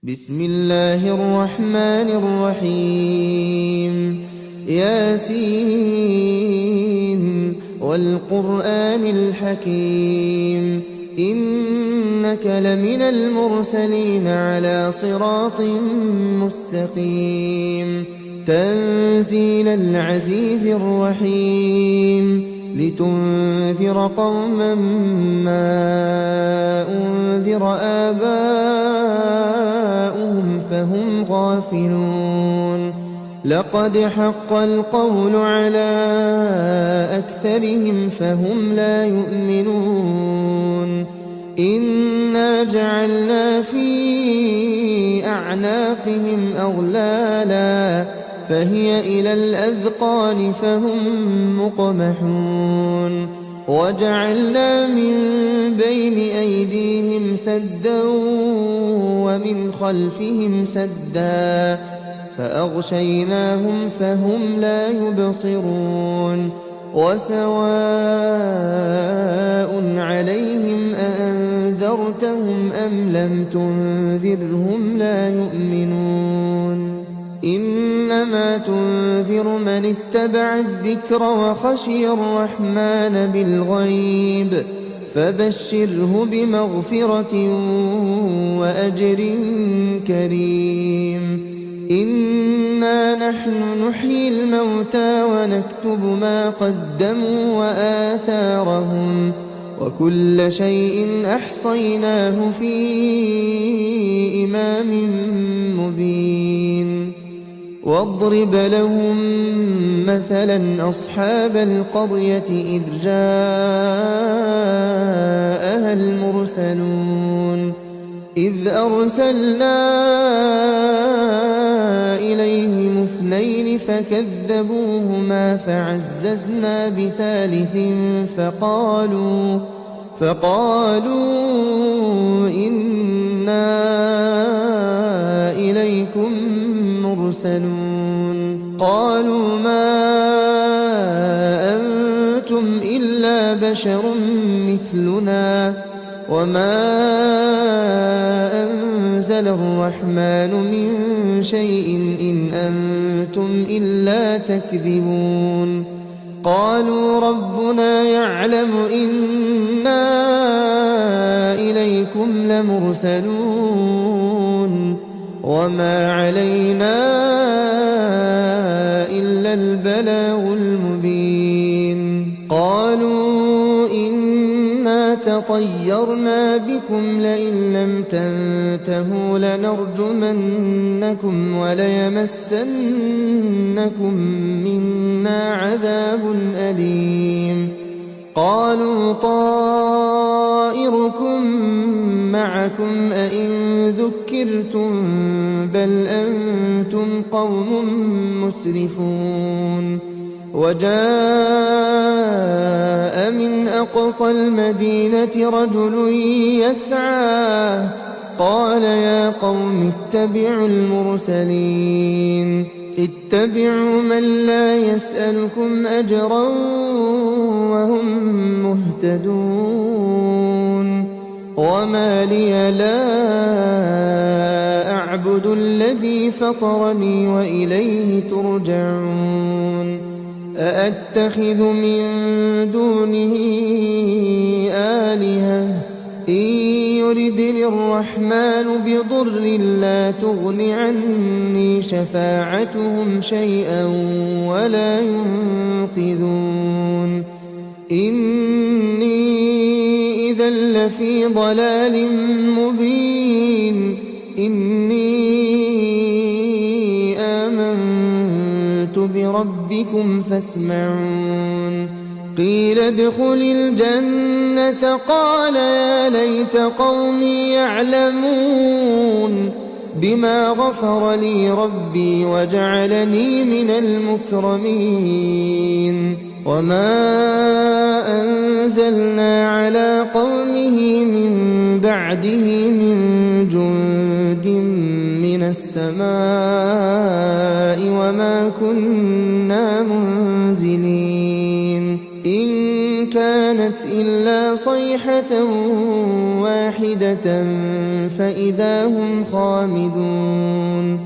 بسم الله الرحمن الرحيم ياسين والقرآن الحكيم إنك لمن المرسلين على صراط مستقيم تنزيل العزيز الرحيم لتنذر قوما ما أنذر آباؤهم فهم غافلون لقد حق القول على أكثرهم فهم لا يؤمنون إنا جعلنا في أعناقهم أغلالا فهي إلى الأذقان فهم مقمحون وجعلنا من بين أيديهم سدا ومن خلفهم سدا فأغشيناهم فهم لا يبصرون وسواء عليهم أأنذرتهم أم لم تنذرهم لا يؤمنون إنما تنذر من اتبع الذكر وخشي الرحمن بالغيب فبشره بمغفرة وأجر كريم إنا نحن نحيي الموتى ونكتب ما قدموا وآثارهم وكل شيء أحصيناه في إمام مبين واضرب لهم مثلا أصحاب القرية إذ جاءها المرسلون إذ أرسلنا إليهم اثنين فكذبوهما فعززنا بثالث فقالوا إنا إليكم مرسلون قالوا ما أنتم إلا بشر مثلنا وما أنزل الرحمن من شيء إن أنتم إلا تكذبون قالوا ربنا يعلم إنا إليكم لمرسلون وما علينا إلا البلاغ المبين قالوا إنا تطيرنا بكم لئن لم تنتهوا لنرجمنكم وليمسنكم منا عذاب أليم قالوا طائركم معكم أئن ذكرتم بل أنتم قوم مسرفون وجاء من أقصى المدينة رجل يسعى قال يا قوم اتبعوا المرسلين اتبعوا من لا يسألكم أجرا وهم مهتدون وما لي لا أعبد الذي فطرني وإليه ترجعون أأتخذ من دونه آلهة إن يردني الرحمن بضر لا تغن عني شفاعتهم شيئا ولا ينقذون إني إذا لفي ضلال مبين إني آمنت بربكم فاسمعون قيل ادخل الجنة قال يا ليت قومي يعلمون بما غفر لي ربي وجعلني من المكرمين وما أنزلنا على قومه من بعده من جند من السماء وما كنا منزلين إن كانت إلا صيحة واحدة فإذا هم خامدون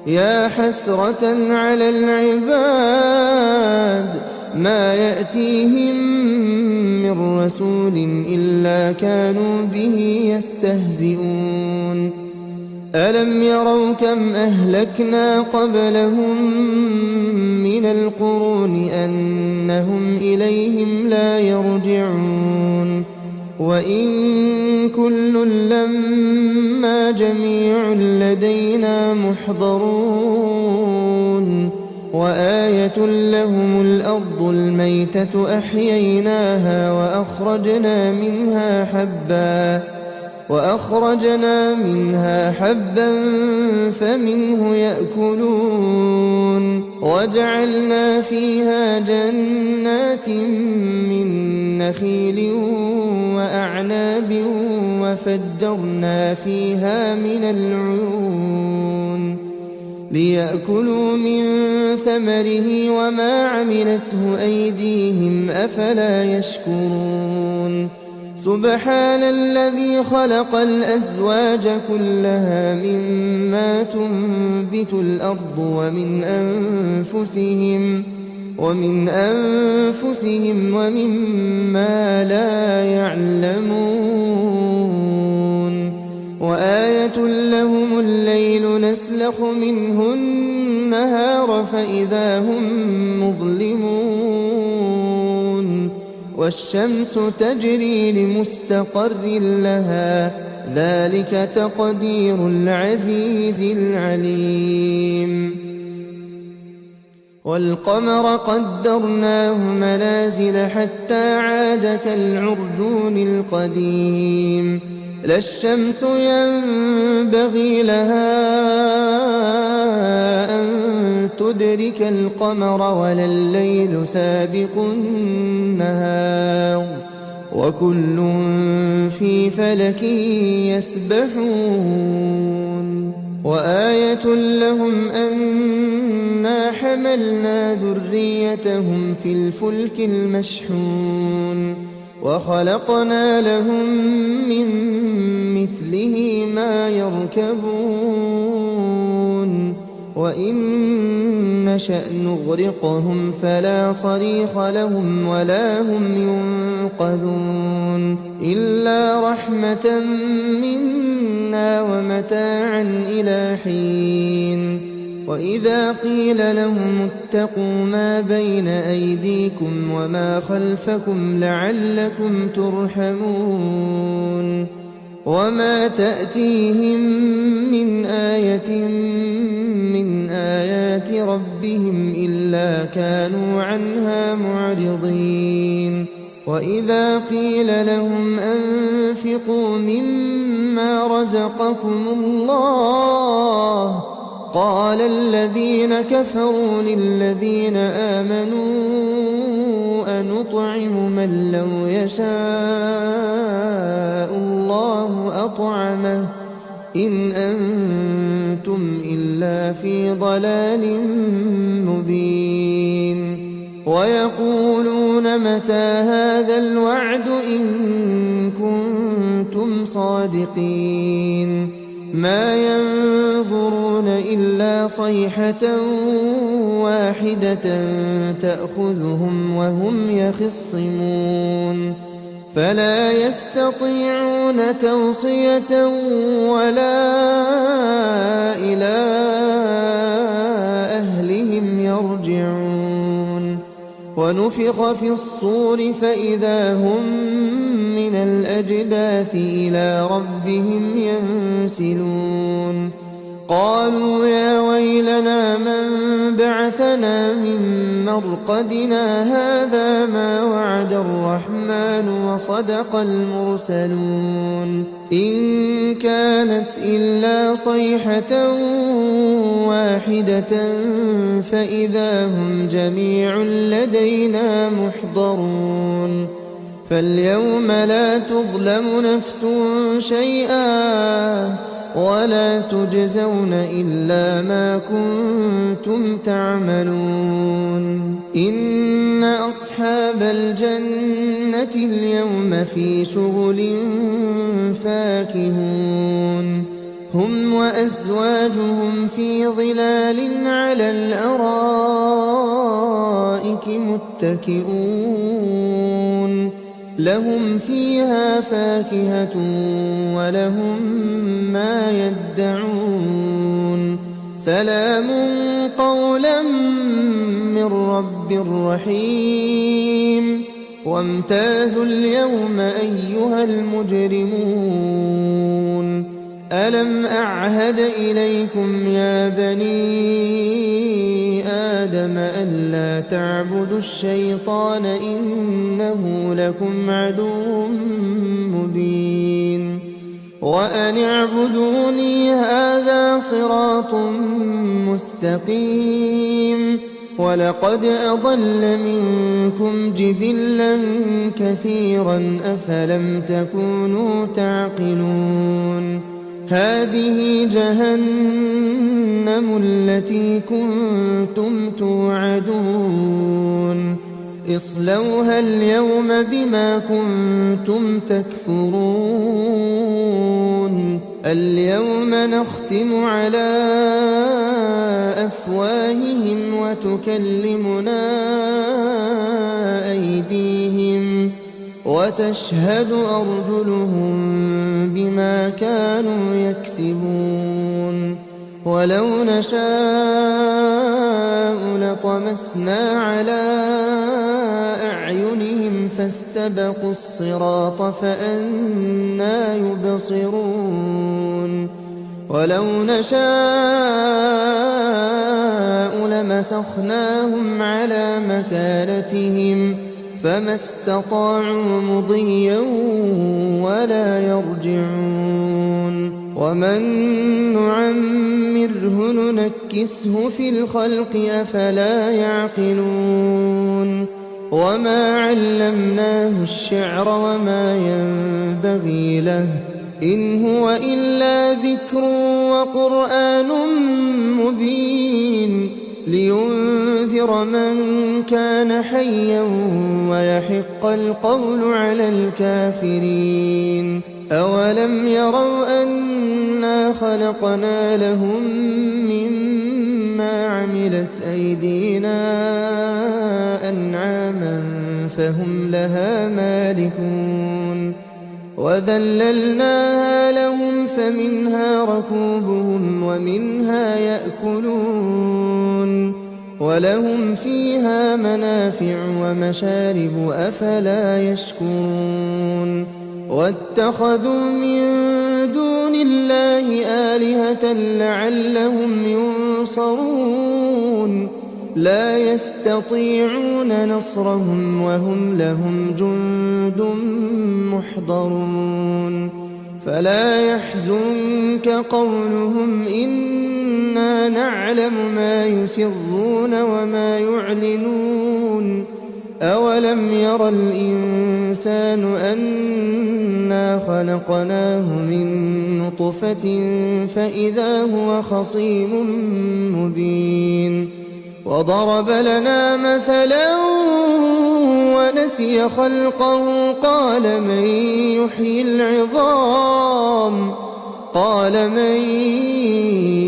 يا حسرة على العباد ما يأتيهم من رسول إلا كانوا به يستهزئون ألم يروا كم أهلكنا قبلهم من القرون أنهم إليهم لا يرجعون وإن كل لما جميع لدينا محضرون وآية لهم الأرض الميتة أحييناها وأخرجنا منها حبا فمنه يأكلون وجعلنا فيها جنات من نخيل وأعناب وفجرنا فيها من العيون ليأكلوا من ثمره وما عملته أيديهم أفلا يشكرون سبحان الذي خلق الأزواج كلها مما تنبت الأرض ومن أنفسهم ومما لا يعلمون وآية لهم الليل نسلخ منه النهار فإذا هم مظلمون والشمس تجري لمستقر لها ذلك تقدير العزيز العليم والقمر قدرناه منازل حتى عاد كالعرجون القديم لا الشمس ينبغي لها أن تدرك القمر ولا الليل سابق النهار وكل في فلك يسبحون وآية لهم أنا حملنا ذريتهم في الفلك المشحون وخلقنا لهم من مثله ما يركبون وإن نشأ نغرقهم فلا صريخ لهم ولا هم ينقذون إلا رحمة منا ومتاعا إلى حين وإذا قيل لهم اتقوا ما بين أيديكم وما خلفكم لعلكم ترحمون وما تأتيهم من آية من آيات ربهم إلا كانوا عنها معرضين وإذا قيل لهم أنفقوا مما رزقكم الله قال الذين كفروا للذين آمنوا أنطعم من لو يشاء الله أطعمه إن أنتم إلا في ضلال مبين ويقولون متى هذا الوعد إن كنتم صادقين ما ينظرون إلا صيحة واحدة تأخذهم وهم يخصمون فلا يستطيعون توصية ولا إلى أهلهم يرجعون ونفخ في الصور فإذا هم من الأجداث إلى ربهم ينسلون قالوا يا ويلنا من بعثنا من مرقدنا هذا ما وعد الرحمن وصدق المرسلون إن كانت إلا صيحة واحدة فإذا هم جميع لدينا محضرون فاليوم لا تظلم نفس شيئا ولا تجزون إلا ما كنتم تعملون إن أصحاب الجنة اليوم في شغل فاكهون هم وأزواجهم في ظلال على الأرائك متكئون لهم فيها فاكهة ولهم ما يدعون سلام قولا من رب رحيم وامتازوا اليوم أيها المجرمون ألم أعهد إليكم يا بني آدم ألا تعبدوا الشيطان إنه لكم عدو مبين وأن اعبدوني هذا صراط مستقيم ولقد أضل منكم جبلا كثيرا أفلم تكونوا تعقلون هذه جهنم التي كنتم توعدون اصلوها اليوم بما كنتم تكفرون اليوم نختم على أفواههم وتكلمنا أيديهم وتشهد أرجلهم بما كانوا يكسبون ولو نشاء لطمسنا على أعينهم فاستبقوا الصراط فأنى يبصرون ولو نشاء لمسخناهم على مكانتهم فما استطاعوا مضيا ولا يرجعون ومن نعمره ننكسه في الخلق أفلا يعقلون وما علمناه الشعر وما ينبغي له إن هو إلا ذكر وقرآن مبين لينذر من كان حيا ويحق القول على الكافرين أولم يروا أنا خلقنا لهم مما عملت أيدينا أنعاما فهم لها مالكون وذللناها لهم فمنها ركوبهم ومنها يأكلون ولهم فيها منافع ومشارب أفلا يشكرون واتخذوا من دون الله آلهة لعلهم ينصرون لا يستطيعون نصرهم وهم لهم جند محضرون فلا يحزنك قولهم إنا نعلم ما يسرون وما يعلنون أولم ير الإنسان أنا خلقناه من نطفة فإذا هو خصيم مبين وضرب لنا مثلا ونسي خلقه قال من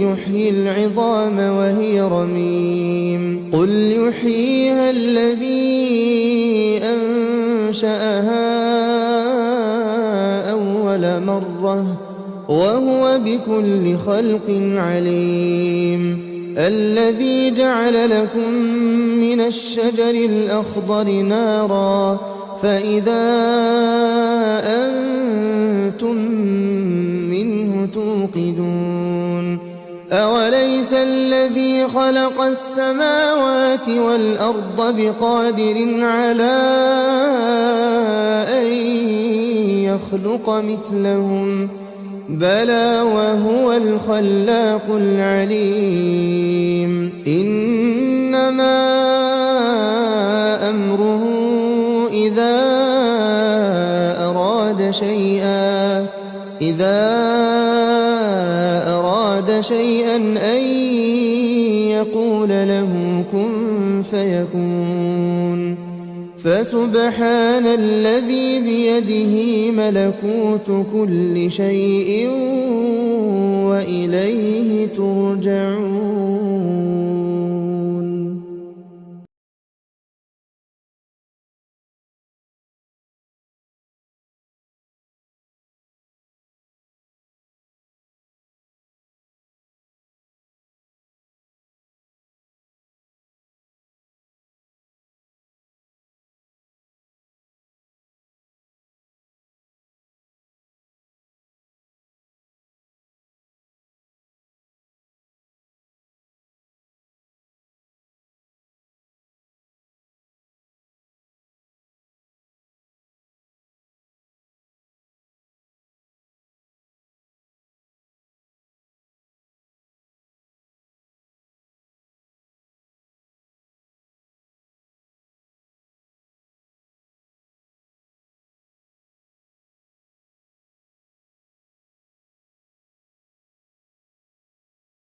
يحيي العظام وهي رميم قل يحييها الذي أنشأها أول مرة وهو بكل خلق عليم الذي جعل لكم من الشجر الأخضر نارا فإذا أنتم منه توقدون أوليس الذي خلق السماوات والأرض بقادر على أن يخلق مثلهم بلى وهو الخلاق العليم إنما أمره إذا أراد شيئا أن يقول له كن فيكون فسبحان الذي بيده ملكوت كل شيء وإليه ترجعون